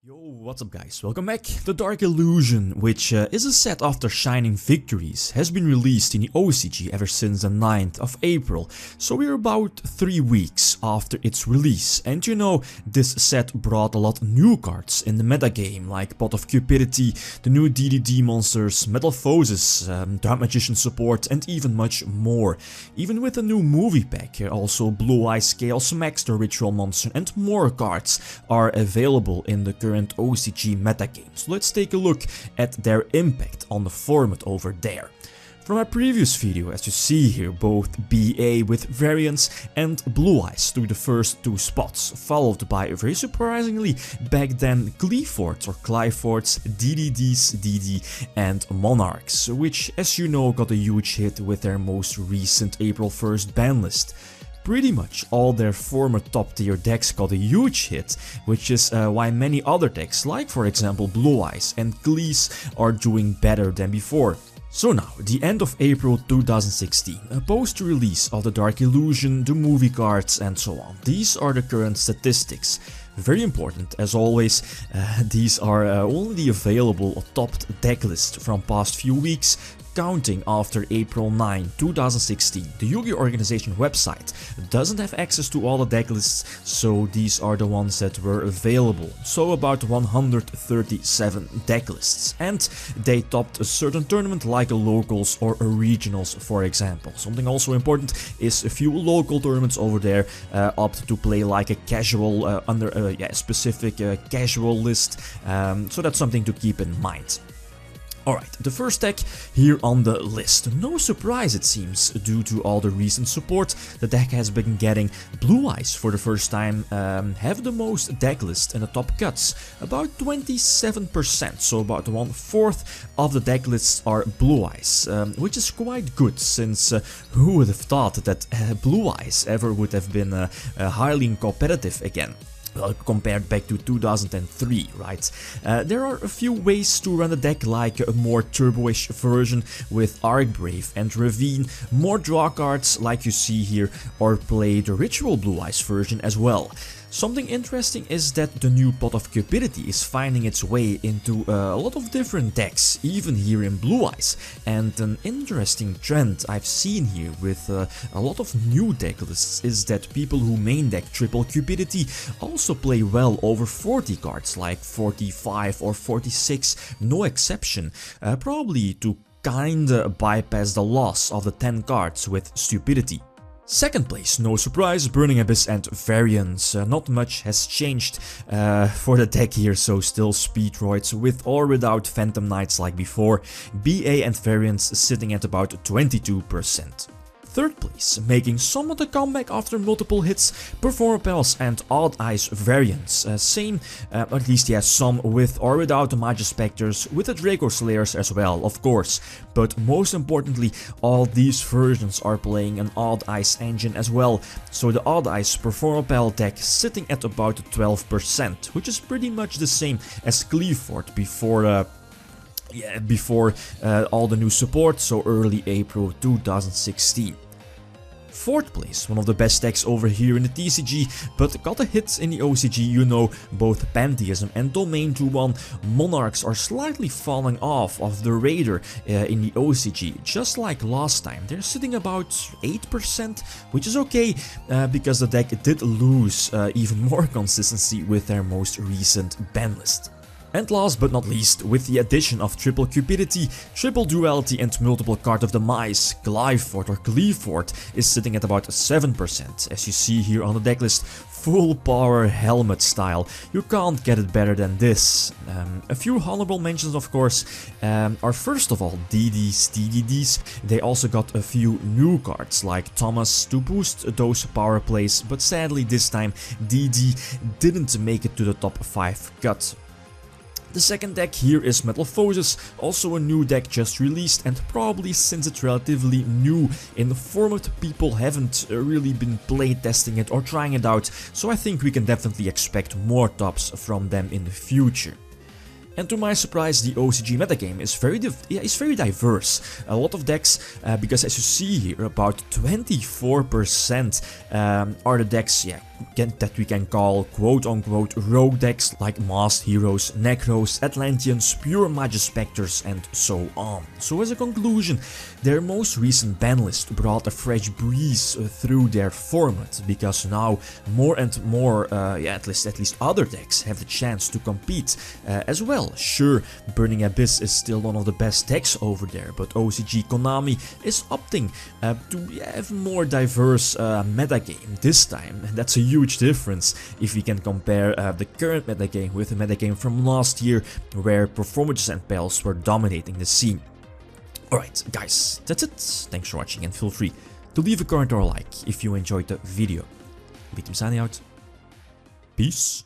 Yo, what's up guys, welcome back. The Dark Illusion, which is a set after Shining Victories, has been released in the OCG ever since the 9th of April, so we're about 3 weeks after its release. And you know, this set brought a lot of new cards in the metagame, like Pot of Cupidity, the new DDD monsters, Metalphosis, Dark Magician support, and even much more. Even with a new movie pack, also Blue Eyes Chaos Max, the Ritual Monster, and more cards are available in the current OCG metagame. So let's take a look at their impact on the format over there. From my previous video, as you see here, both BA with variants and Blue Eyes through the first 2 spots, followed by, very surprisingly, back then Cleave Fort or Cleave Forts, DDDs, DD and Monarchs, which, as you know, got a huge hit with their most recent April 1st ban list. Pretty much all their former top tier decks got a huge hit, which is why many other decks, like for example Blue Eyes and Cleese, are doing better than before. So now, the end of April 2016, post release of the Dark Illusion, the movie cards and so on. These are the current statistics. Very important, as always, these are only available topped deck list from past few weeks, counting after April 9, 2016. The Yu-Gi-Oh! Organization website doesn't have access to all the deck lists, so these are the ones that were available. So about 137 deck lists. And they topped a certain tournament like a locals or a regionals, for example. Something also important is a few local tournaments over there opt to play like a casual, under a specific casual list. So that's something to keep in mind. Alright, the first deck here on the list. No surprise it seems, due to all the recent support the deck has been getting. Blue Eyes for the first time have the most deck list in the top cuts, about 27%, so about 1/4 of the deck lists are Blue Eyes, which is quite good, since who would have thought that Blue Eyes ever would have been highly competitive again. Well, compared back to 2003, right? There are a few ways to run the deck, like a more turbo-ish version with Arcbrave and Ravine, more draw cards like you see here, or play the Ritual Blue Eyes version as well. Something interesting is that the new Pot of Cupidity is finding its way into a lot of different decks, even here in Blue Eyes. And an interesting trend I've seen here with a lot of new deck lists is that people who main deck Triple Cupidity also play well over 40 cards, like 45 or 46, no exception, probably to kinda bypass the loss of the 10 cards with Stupidity. Second place, no surprise, Burning Abyss and variants. Not much has changed for the deck here, so still Speedroids with or without Phantom Knights like before. BA and variants sitting at about 22%. Third place, making somewhat a comeback after multiple hits, Performapels and Odd Eyes variants. Same, at least he has some with or without the Magi Spectres, with the Draco Slayers as well, of course. But most importantly, all these versions are playing an Odd Eyes engine as well. So the Odd Eyes Performapel deck sitting at about 12%, which is pretty much the same as Cleave Fort before all the new support, so early April 2016. Fourth place, one of the best decks over here in the TCG, but got a hit in the OCG, you know, both Pantheism and Domain 2-1 Monarchs are slightly falling off of the radar in the OCG, just like last time. They're sitting about 8%, which is okay, because the deck did lose even more consistency with their most recent ban list. And last but not least, with the addition of Triple Cupidity, Triple Duality and Multiple Card of Demise, Cleave Fort or Cleave Fort is sitting at about 7%, as you see here on the decklist, full power helmet style. You can't get it better than this. A few honorable mentions, of course, are first of all DDDs. They also got a few new cards like Thomas to boost those power plays, but sadly this time DD didn't make it to the top 5 cut. The second deck here is Metalphosis, also a new deck just released, and probably since it's relatively new in the format, people haven't really been playtesting it or trying it out, so I think we can definitely expect more tops from them in the future. And to my surprise, the OCG metagame is very diverse. A lot of decks, because as you see here, about 24% are the decks we can call quote-unquote rogue decks like Masked Heroes, Necros, Atlanteans, Pure Magus Spectres and so on. So as a conclusion, their most recent ban list brought a fresh breeze through their format, because now more and more, at least other decks have the chance to compete as well. Sure, Burning Abyss is still one of the best decks over there, but OCG Konami is opting to have more diverse metagame this time, and that's a huge difference if we can compare the current metagame with the metagame from last year, where performances and pals were dominating the scene. Alright guys, that's it. Thanks for watching and feel free to leave a comment or a like if you enjoyed the video. Lithium signing out. Peace.